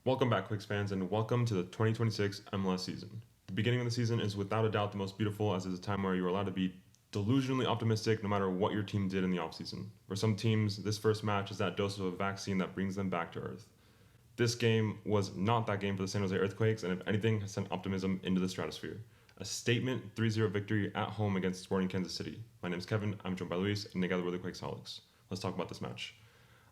Welcome back, Quakes fans, and welcome to the 2026 MLS season. The beginning of the season is without a doubt the most beautiful, as it's a time where you're allowed to be delusionally optimistic no matter what your team did in the offseason. For some teams, this first match is that dose of a vaccine that brings them back to earth. This game was not that game for the San Jose Earthquakes, and if anything, has sent optimism into the stratosphere. A statement 3-0 victory at home against Sporting Kansas City. My name is Kevin, I'm joined by Luis, and together we're the Quakesaholics. Let's talk about this match.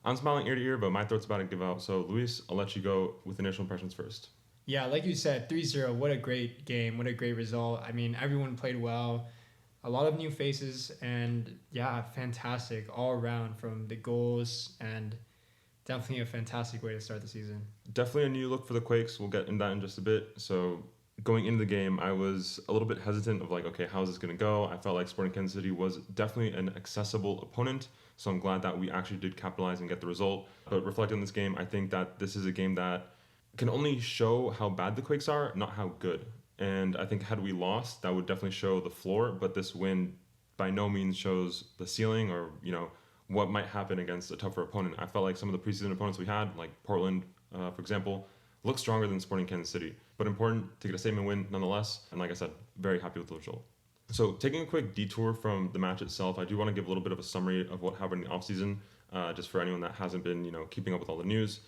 I'm smiling ear to ear, but my throat's about to give out. So, Luis, I'll let you go with initial impressions first. Yeah, like you said, 3-0, what a great game, what a great result. I mean, everyone played well, a lot of new faces, and yeah, fantastic all around from the goals, and definitely a fantastic way to start the season. Definitely a new look for the Quakes. We'll get into that in just a bit. So, going into the game, I was a little bit hesitant of like, okay, how's this going to go? I felt like Sporting Kansas City was definitely an accessible opponent. So I'm glad that we actually did capitalize and get the result. But reflecting on this game, I think that this is a game that can only show how bad the Quakes are, not how good. And I think had we lost, that would definitely show the floor. But this win by no means shows the ceiling or, what might happen against a tougher opponent. I felt like some of the preseason opponents we had, like Portland, for example, look stronger than Sporting Kansas City. But important to get a statement win nonetheless. And like I said, very happy with the result. So taking a quick detour from the match itself, I do want to give a little bit of a summary of what happened in the offseason, just for anyone that hasn't been, keeping up with all the news.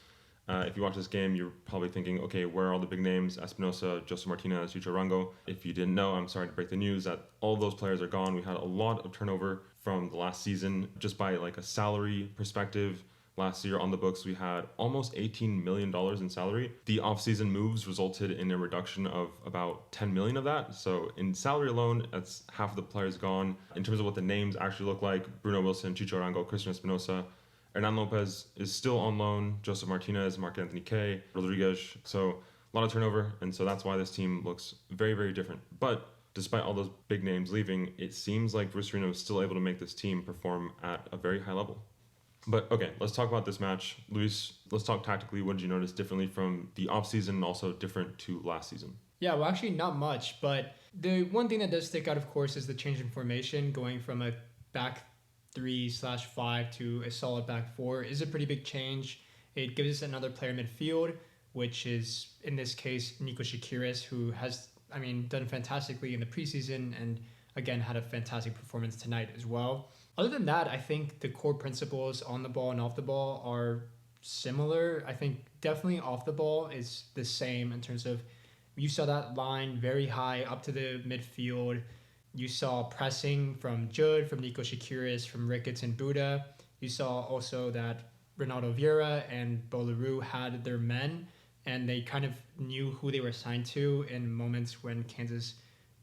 If you watch this game, you're probably thinking, okay, where are all the big names? Espinoza, José Martinez, Chucho Arango. If you didn't know, I'm sorry to break the news that all of those players are gone. We had a lot of turnover from the last season, just by like a salary perspective. Last year on the books, we had almost $18 million in salary. The offseason moves resulted in a reduction of about $10 million of that. So in salary alone, that's half of the players gone. In terms of what the names actually look like, Bruno Wilson, Chucho Arango, Christian Espinoza, Hernan Lopez is still on loan, Joseph Martinez, Marc-Anthony Kaye, Rodriguez. So a lot of turnover, and so that's why this team looks very, very different. But despite all those big names leaving, it seems like Bruce Arena is still able to make this team perform at a very high level. But okay, let's talk about this match. Luis, let's talk tactically. What did you notice differently from the offseason and also different to last season? Yeah, well, actually, not much, but the one thing that does stick out, of course, is the change in formation, going from a back 3/5 to a solid back 4 is a pretty big change. It gives us another player midfield, which is, in this case, Niko Tsakiris, who has, done fantastically in the preseason and, again, had a fantastic performance tonight as well. Other than that, I think the core principles on the ball and off the ball are similar. I think definitely off the ball is the same in terms of you saw that line very high up to the midfield. You saw pressing from Jude, from Niko Tsakiris, from Ricketts and Buda. You saw also that Ronaldo Vieira and Beau Leroux had their men, and they kind of knew who they were assigned to in moments when Kansas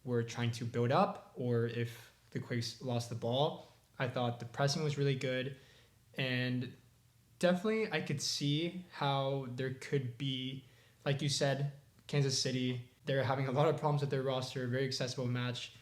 were trying to build up or if the Quakes lost the ball. I thought the pressing was really good, and definitely I could see how there could be, like you said, Kansas City, they're having a lot of problems with their roster, very accessible match.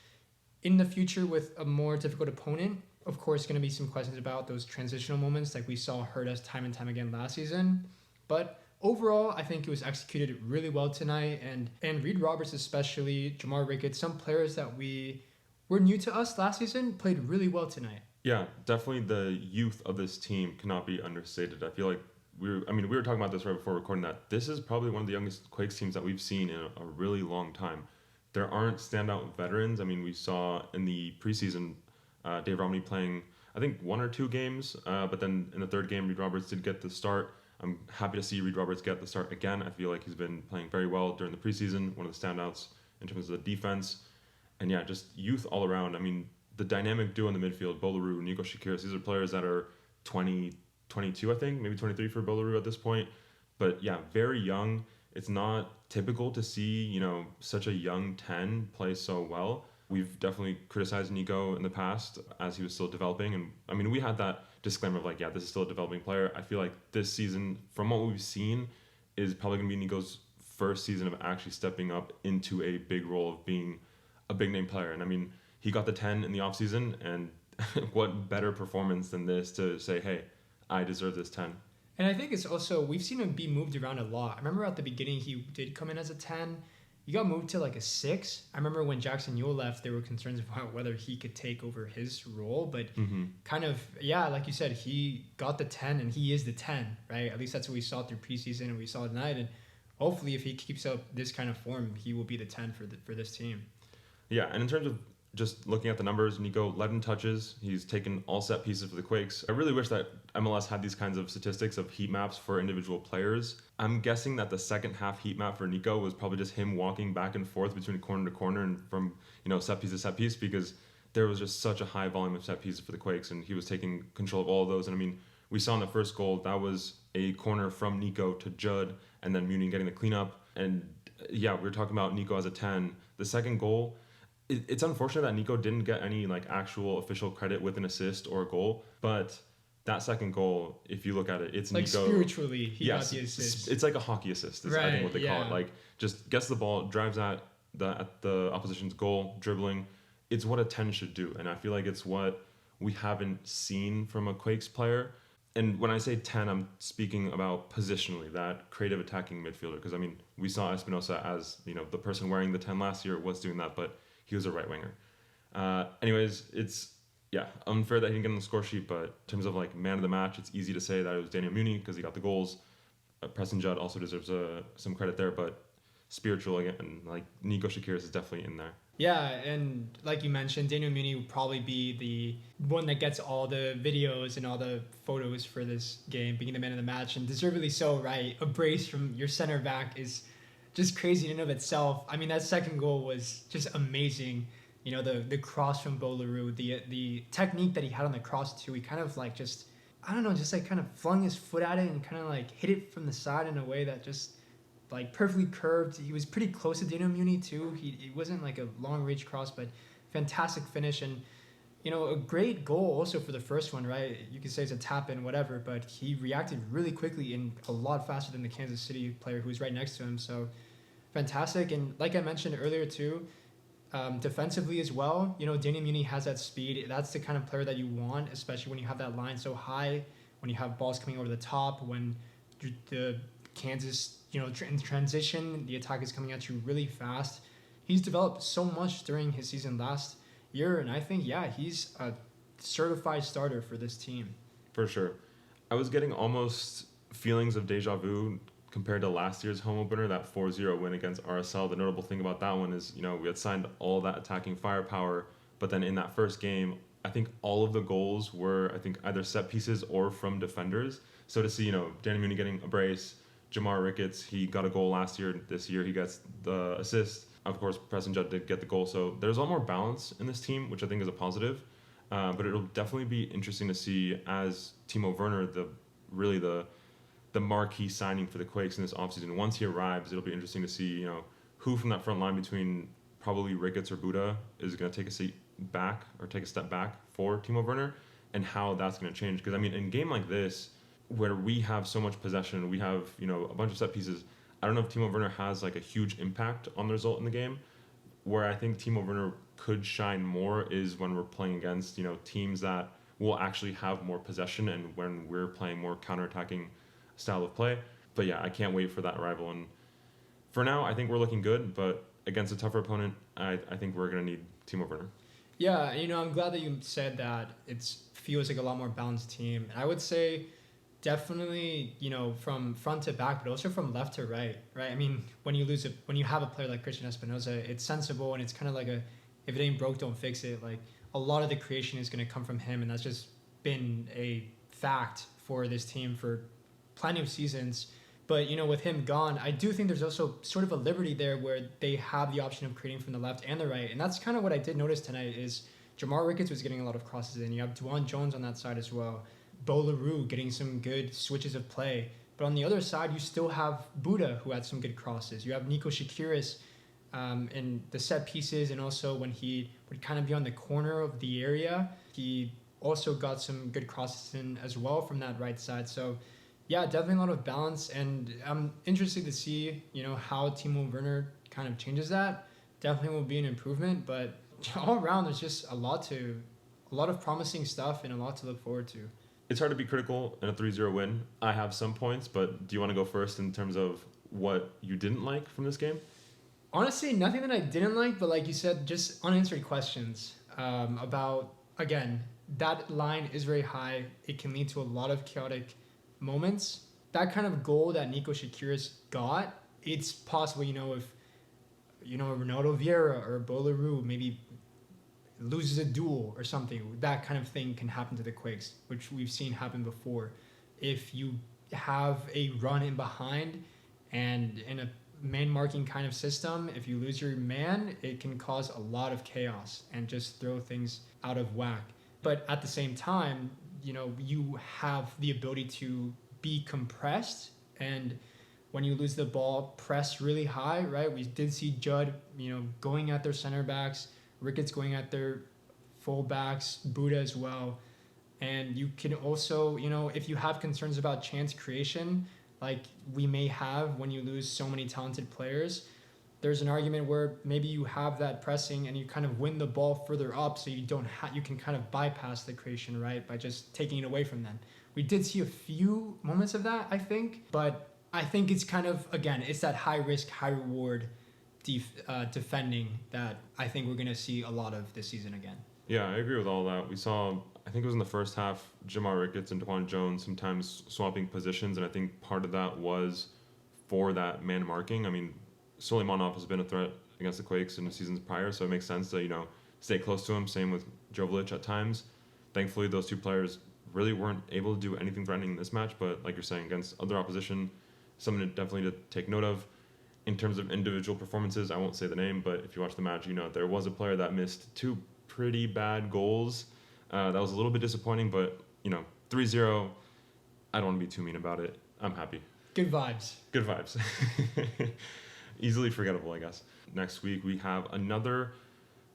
In the future with a more difficult opponent, of course, going to be some questions about those transitional moments like we saw hurt us time and time again last season. But overall, I think it was executed really well tonight, and Reid Roberts especially, Jamar Ricketts, some players that were new to us last season played really well tonight. Yeah, definitely the youth of this team cannot be understated. I feel like we were talking about this right before recording that this is probably one of the youngest Quakes teams that we've seen in a really long time. There aren't standout veterans. We saw in the preseason Dave Romney playing, I think, 1 or 2 games, but then in the third game, Reid Roberts did get the start. I'm happy to see Reid Roberts get the start again. I feel like he's been playing very well during the preseason, one of the standouts in terms of the defense. And yeah, just youth all around. The dynamic duo in the midfield, Beau Leroux, Niko Tsakiris, these are players that are 20, 22, I think, maybe 23 for Beau Leroux at this point. But yeah, very young. It's not typical to see, such a young 10 play so well. We've definitely criticized Niko in the past as he was still developing. And we had that disclaimer of like, yeah, this is still a developing player. I feel like this season, from what we've seen, is probably going to be Niko's first season of actually stepping up into a big role of being a big name player. And he got the 10 in the offseason, and what better performance than this to say, hey, I deserve this 10. And I think it's also, we've seen him be moved around a lot. I remember at the beginning he did come in as a 10. He got moved to like a 6. I remember when Jackson Yule left, there were concerns about whether he could take over his role. But kind of, yeah, like you said, he got the 10 and he is the 10, right? At least that's what we saw through preseason and we saw tonight. And hopefully if he keeps up this kind of form, he will be the 10 for this team. Yeah, and in terms of just looking at the numbers, Niko 11 touches. He's taken all set pieces for the Quakes. I really wish that MLS had these kinds of statistics of heat maps for individual players. I'm guessing that the second half heat map for Niko was probably just him walking back and forth between corner to corner and from set piece to set piece, because there was just such a high volume of set pieces for the Quakes, and he was taking control of all of those. And I mean, we saw in the first goal that was a corner from Niko to Judd, and then Munie getting the cleanup. And yeah, we were talking about Niko as a 10. The second goal, it's unfortunate that Niko didn't get any like actual official credit with an assist or a goal, but that second goal, if you look at it, it's like Niko. Spiritually, he got the assist. It's like a hockey assist, is I think what they call it. Like, just gets the ball, drives at the opposition's goal, dribbling. It's what a 10 should do, and I feel like it's what we haven't seen from a Quakes player. And when I say 10, I'm speaking about positionally, that creative attacking midfielder, because I mean, we saw Espinoza as the person wearing the 10 last year was doing that, but he was a right winger. Anyways, it's unfair that he didn't get on the score sheet, but in terms of like man of the match, it's easy to say that it was Daniel Munie because he got the goals. Preston Judd also deserves some credit there, but spiritual again, like Niko Tsakiris is definitely in there. Yeah, and like you mentioned, Daniel Munie will probably be the one that gets all the videos and all the photos for this game, being the man of the match, and deservedly so, right? A brace from your center back is just crazy in and of itself. I mean, that second goal was just amazing. The cross from Beau, Leroux, the technique that he had on the cross too. He kind of like just kind of flung his foot at it and kind of like hit it from the side in a way that just like perfectly curved. He was pretty close to Daniel Munie too. He wasn't like a long reach cross, but fantastic finish, and a great goal also for the first one, right? You could say it's a tap in, whatever, but he reacted really quickly and a lot faster than the Kansas City player who was right next to him. So fantastic. And like I mentioned earlier too, defensively as well, Daniel Munie has that speed. That's the kind of player that you want, especially when you have that line so high, when you have balls coming over the top, when the Kansas, in transition, the attack is coming at you really fast. He's developed so much during his season last year, and I think, he's a certified starter for this team. For sure. I was getting almost feelings of deja vu compared to last year's home opener, that 4-0 win against RSL. The notable thing about that one is, we had signed all that attacking firepower, but then in that first game, I think all of the goals were, either set pieces or from defenders. So to see, Danny Munie getting a brace, Jamar Ricketts, he got a goal last year. This year he gets the assist. Of course, Preston Judd did get the goal. So there's a lot more balance in this team, which I think is a positive. But it'll definitely be interesting to see as Timo Werner, the marquee signing for the Quakes in this offseason. Once he arrives, it'll be interesting to see, who from that front line between probably Ricketts or Buda is going to take a step back for Timo Werner, and how that's going to change. Because, I mean, in a game like this, where we have so much possession, we have, a bunch of set pieces, I don't know if Timo Werner has like a huge impact on the result in the game. Where I think Timo Werner could shine more is when we're playing against, teams that will actually have more possession, and when we're playing more counterattacking style of play. But yeah, I can't wait for that arrival. And for now, I think we're looking good, but against a tougher opponent, I think we're going to need Timo Werner. Yeah, I'm glad that you said that it feels like a lot more balanced team. I would say definitely, from front to back, but also from left to right? I mean, when you have a player like Christian Espinoza, it's sensible, and it's kind of like if it ain't broke, don't fix it. Like, a lot of the creation is going to come from him, and that's just been a fact for this team for plenty of seasons. But, with him gone, I do think there's also sort of a liberty there where they have the option of creating from the left and the right. And that's kind of what I did notice tonight is Jamar Ricketts was getting a lot of crosses in. You have Dwan Jones on that side as well. Beau, Leroux getting some good switches of play. But on the other side, you still have Buda, who had some good crosses. You have Niko Tsakiris in the set pieces, and also when he would kind of be on the corner of the area, he also got some good crosses in as well from that right side. So, yeah, definitely a lot of balance, and I'm interested to see, how Timo Werner kind of changes that. Definitely will be an improvement, but all around, there's just a lot of promising stuff and a lot to look forward to. It's hard to be critical in a 3-0 win. I have some points, but do you want to go first in terms of what you didn't like from this game? Honestly, nothing that I didn't like, but like you said, just unanswered questions about, again, that line is very high. It can lead to a lot of chaotic moments. That kind of goal that Niko Tsakiris got, it's possible, if Ronaldo Vieira or Beau Leroux maybe loses a duel or something, that kind of thing can happen to the Quakes, which we've seen happen before. If you have a run in behind and in a man marking kind of system, if you lose your man, it can cause a lot of chaos and just throw things out of whack. But at the same time, you have the ability to be compressed, and when you lose the ball, press really high, right? We did see Judd, going at their center backs, Ricketts going at their full backs, Buddha as well. And you can also, if you have concerns about chance creation, like we may have when you lose so many talented players, there's an argument where maybe you have that pressing and you kind of win the ball further up, so you don't you can kind of bypass the creation, right, by just taking it away from them. We did see a few moments of that, I think, but I think it's kind of, again, it's that high risk, high reward defending that I think we're going to see a lot of this season again. Yeah, I agree with all that. We saw, I think it was in the first half, Jamar Ricketts and DeJuan Jones sometimes swapping positions, and I think part of that was for that man marking. I mean, Suleimanov has been a threat against the Quakes in the seasons prior, so it makes sense to, stay close to him. Same with Jovic at times. Thankfully, those two players really weren't able to do anything threatening in this match, but like you're saying, against other opposition, something definitely to take note of. In terms of individual performances, I won't say the name, but if you watch the match, there was a player that missed two pretty bad goals. That was a little bit disappointing, but 3-0, I don't want to be too mean about it. I'm happy. Good vibes. Good vibes. Easily forgettable, I guess. Next week we have another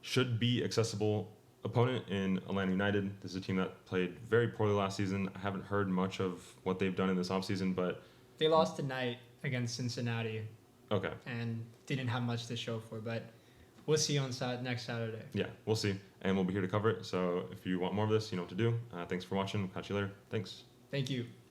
should be accessible opponent in Atlanta United. This is a team that played very poorly last season. I haven't heard much of what they've done in this offseason, but they lost tonight against Cincinnati. Okay. And didn't have much to show for, but we'll see on next Saturday. Yeah, we'll see. And we'll be here to cover it. So if you want more of this, you know what to do. Thanks for watching. Catch you later. Thanks. Thank you.